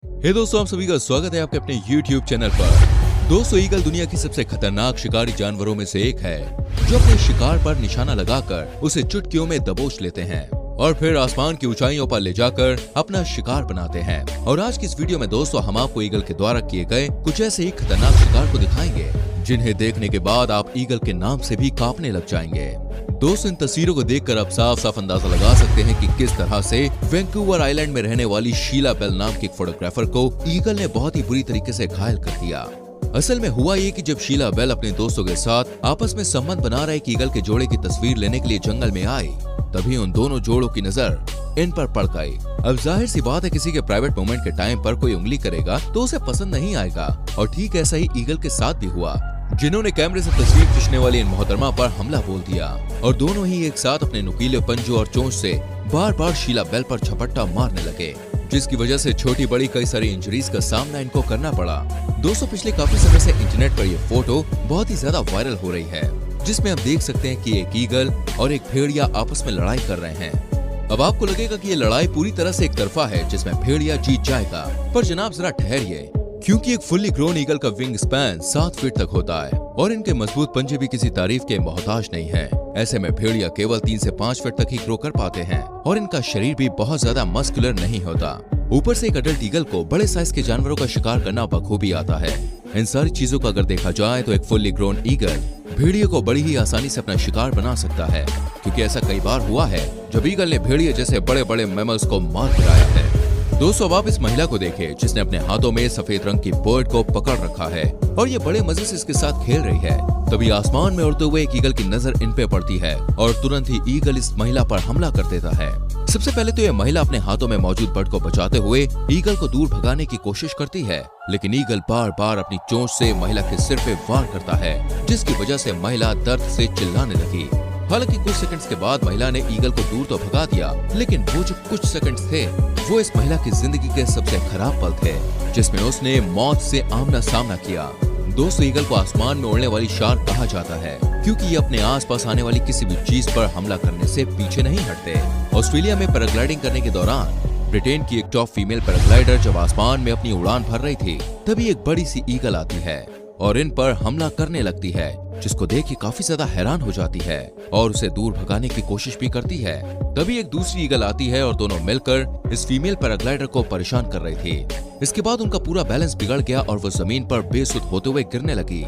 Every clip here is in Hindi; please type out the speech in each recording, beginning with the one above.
हे दोस्तों, आप सभी का स्वागत है आपके अपने YouTube चैनल पर। दोस्तों, ईगल दुनिया की सबसे खतरनाक शिकारी जानवरों में से एक है, जो अपने शिकार पर निशाना लगाकर उसे चुटकियों में दबोच लेते हैं और फिर आसमान की ऊंचाइयों पर ले जाकर अपना शिकार बनाते हैं। और आज की इस वीडियो में दोस्तों हम आपको ईगल के द्वारा किए गए कुछ ऐसे ही खतरनाक शिकार को दिखाएंगे, जिन्हें देखने के बाद आप ईगल के नाम से भी कांपने लग जाएंगे। दोस्तों, इन तस्वीरों को देखकर आप साफ साफ अंदाजा लगा सकते हैं कि किस तरह से वैंकूवर आइलैंड में रहने वाली शीला बेल नाम की एक फोटोग्राफर को ईगल ने बहुत ही बुरी तरीके से घायल कर दिया। असल में हुआ ये कि जब शीला बेल अपने दोस्तों के साथ आपस में संबंध बना रहे ईगल के जोड़े की तस्वीर लेने के लिए जंगल में आई, तभी उन दोनों जोड़ों की नजर इन पर पड़ गई। अब जाहिर सी बात है, किसी के प्राइवेट मोमेंट के टाइम पर कोई उंगली करेगा तो उसे पसंद नहीं आएगा। और ठीक ऐसा ही ईगल के साथ भी हुआ, जिन्होंने कैमरे से तस्वीर खींचने वाली इन मोहतरमा पर हमला बोल दिया और दोनों ही एक साथ अपने नुकीले पंजों और चोंच से बार बार शीला बेल पर झपट्टा मारने लगे, जिसकी वजह से छोटी बड़ी कई सारी इंजरीज का सामना इनको करना पड़ा। दोस्तों, पिछले काफी समय से इंटरनेट पर यह फोटो बहुत ही ज्यादा वायरल हो रही है, जिसमें आप देख सकते हैं कि एक ईगल और एक भेड़िया आपस में लड़ाई कर रहे हैं। अब आपको लगेगा कि ये लड़ाई पूरी तरह से एक तरफा है, जिसमें भेड़िया जीत जाएगा, पर जनाब जरा ठहरिए, क्योंकि एक फुल्ली ग्रोन ईगल का विंग स्पैन 7 फीट तक होता है और इनके मजबूत पंजे भी किसी तारीफ के मोहताज नहीं है। ऐसे में भेड़िया केवल 3 से 5 फीट तक ही ग्रो कर पाते हैं और इनका शरीर भी बहुत ज्यादा मस्कुलर नहीं होता। ऊपर से एक अडल्ट ईगल को बड़े साइज के जानवरों का शिकार करना बखूबी आता है। इन सारी चीजों को अगर देखा जाए तो एक फुल्ली ग्रोन ईगल भेड़िए को बड़ी ही आसानी से अपना शिकार बना सकता है, क्योंकि ऐसा कई बार हुआ है जब ईगल ने भेड़िए जैसे बड़े बड़े मैमल्स को मार गिराया है। दोस्तों, अब आप इस महिला को देखें, जिसने अपने हाथों में सफेद रंग की बर्ड को पकड़ रखा है और ये बड़े मजे से इसके साथ खेल रही है। तभी आसमान में उड़ते हुए एक ईगल की नजर इन पे पड़ती है और तुरंत ही ईगल इस महिला पर हमला कर देता है। सबसे पहले तो यह महिला अपने हाथों में मौजूद बर्ड को बचाते हुए ईगल को दूर भगाने की कोशिश करती है, लेकिन ईगल बार बार अपनी चोंच से महिला के सिर पे वार करता है, जिसकी वजह से महिला दर्द से चिल्लाने लगी। हालांकि कुछ सेकंड्स के बाद महिला ने ईगल को दूर तो भगा दिया, लेकिन वो जो कुछ सेकंड्स थे वो इस महिला की जिंदगी के सबसे खराब पल थे, जिसमें उसने मौत से आमना सामना किया। दोस्तों, ईगल को आसमान में उड़ने वाली शार्क कहा जाता है, क्योंकि ये अपने आसपास आने वाली किसी भी चीज पर हमला करने से पीछे नहीं हटते। ऑस्ट्रेलिया में पैराग्लाइडिंग करने के दौरान ब्रिटेन की एक टॉप फीमेल पैराग्लाइडर जब आसमान में अपनी उड़ान भर रही थी, तभी एक बड़ी सी ईगल आती है और इन पर हमला करने लगती है, जिसको देख के काफी ज्यादा हैरान हो जाती है और उसे दूर भगाने की कोशिश भी करती है। तभी एक दूसरी ईगल आती है और दोनों मिलकर इस फीमेल पैराग्लाइडर को परेशान कर रही थी। इसके बाद उनका पूरा बैलेंस बिगड़ गया और वो जमीन पर बेसुध होते हुए गिरने लगी।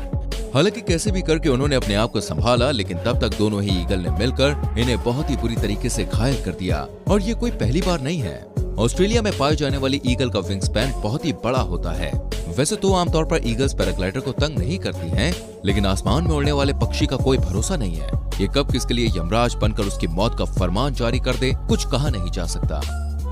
हालांकि कैसे भी करके उन्होंने अपने आप को संभाला, लेकिन तब तक दोनों ही ईगल ने मिलकर इन्हें बहुत ही बुरी तरीके से घायल कर दिया। और ये कोई पहली बार नहीं है। ऑस्ट्रेलिया में पाए जाने वाली ईगल का विंग स्पैन बहुत ही बड़ा होता है। वैसे तो आमतौर पर ईगल्स पैराग्लाइडर को तंग नहीं करती हैं, लेकिन आसमान में उड़ने वाले पक्षी का कोई भरोसा नहीं है। ये कब किसके लिए यमराज बनकर उसकी मौत का फरमान जारी कर दे, कुछ कहा नहीं जा सकता।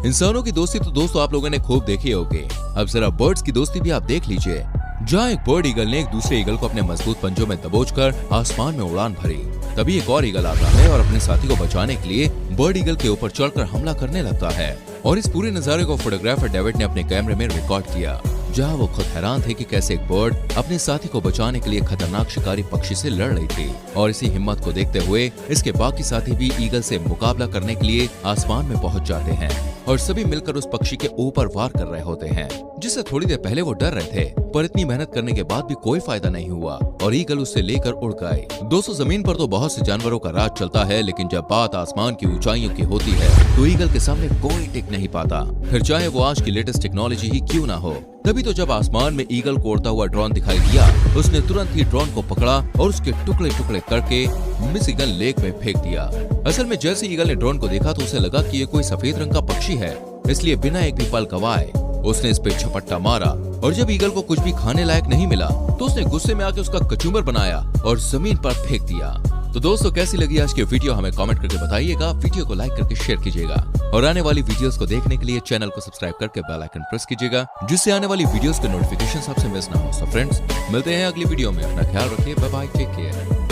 इंसानों की दोस्ती तो दोस्तों आप लोगों ने खूब देखी होगी। अब जरा बर्ड्स की दोस्ती भी आप देख लीजिए, जहाँ एक बर्ड ईगल ने एक दूसरे ईगल को अपने मजबूत पंजों में दबोचकर आसमान में उड़ान भरी। तभी एक और ईगल आता है और अपने साथी को बचाने के लिए बर्ड ईगल के ऊपर चढ़कर हमला करने लगता है। और इस पूरे नजारे को फोटोग्राफर डेविड ने अपने कैमरे में रिकॉर्ड किया, जहां वो खुद हैरान थे कि कैसे एक बर्ड अपने साथी को बचाने के लिए खतरनाक शिकारी पक्षी से लड़ रही थी। और इसी हिम्मत को देखते हुए इसके बाकी साथी भी ईगल से मुकाबला करने के लिए आसमान में पहुंच जाते हैं और सभी मिलकर उस पक्षी के ऊपर वार कर रहे होते हैं, जिससे थोड़ी देर पहले वो डर रहे थे, पर इतनी मेहनत करने के बाद भी कोई फायदा नहीं हुआ और ईगल उससे लेकर उड़ गए। दोस्तों, जमीन पर तो बहुत से जानवरों का राज चलता है, लेकिन जब बात आसमान की ऊंचाइयों की होती है तो ईगल के सामने कोई टिक नहीं पाता, फिर चाहे वो आज की लेटेस्ट टेक्नोलॉजी ही क्यों ना हो। तभी तो जब आसमान में ईगल को उड़ता हुआ ड्रोन दिखाई दिया, उसने तुरंत ही ड्रोन को पकड़ा और उसके टुकड़े टुकड़े करके मिशिगन लेक में फेंक दिया। असल में जैसे ईगल ने ड्रोन को देखा तो उसे लगा कि ये कोई सफेद रंग का पक्षी है, इसलिए बिना एक भी पल गवाए उसने इस पे झपट्टा मारा। और जब ईगल को कुछ भी खाने लायक नहीं मिला तो उसने गुस्से में आके उसका कचूमर बनाया और जमीन पर फेंक दिया। तो दोस्तों, कैसी लगी आज की वीडियो हमें कमेंट करके बताइएगा। वीडियो को लाइक करके शेयर कीजिएगा और आने वाली वीडियोस को देखने के लिए चैनल को सब्सक्राइब करके बेल आइकन प्रेस कीजिएगा, जिससे आने वाली वीडियोस के नोटिफिकेशन आपसे मिस ना हो। सो फ्रेंड्स, मिलते हैं अगली वीडियो में। अपना ख्याल रखिए। Bye bye, take care.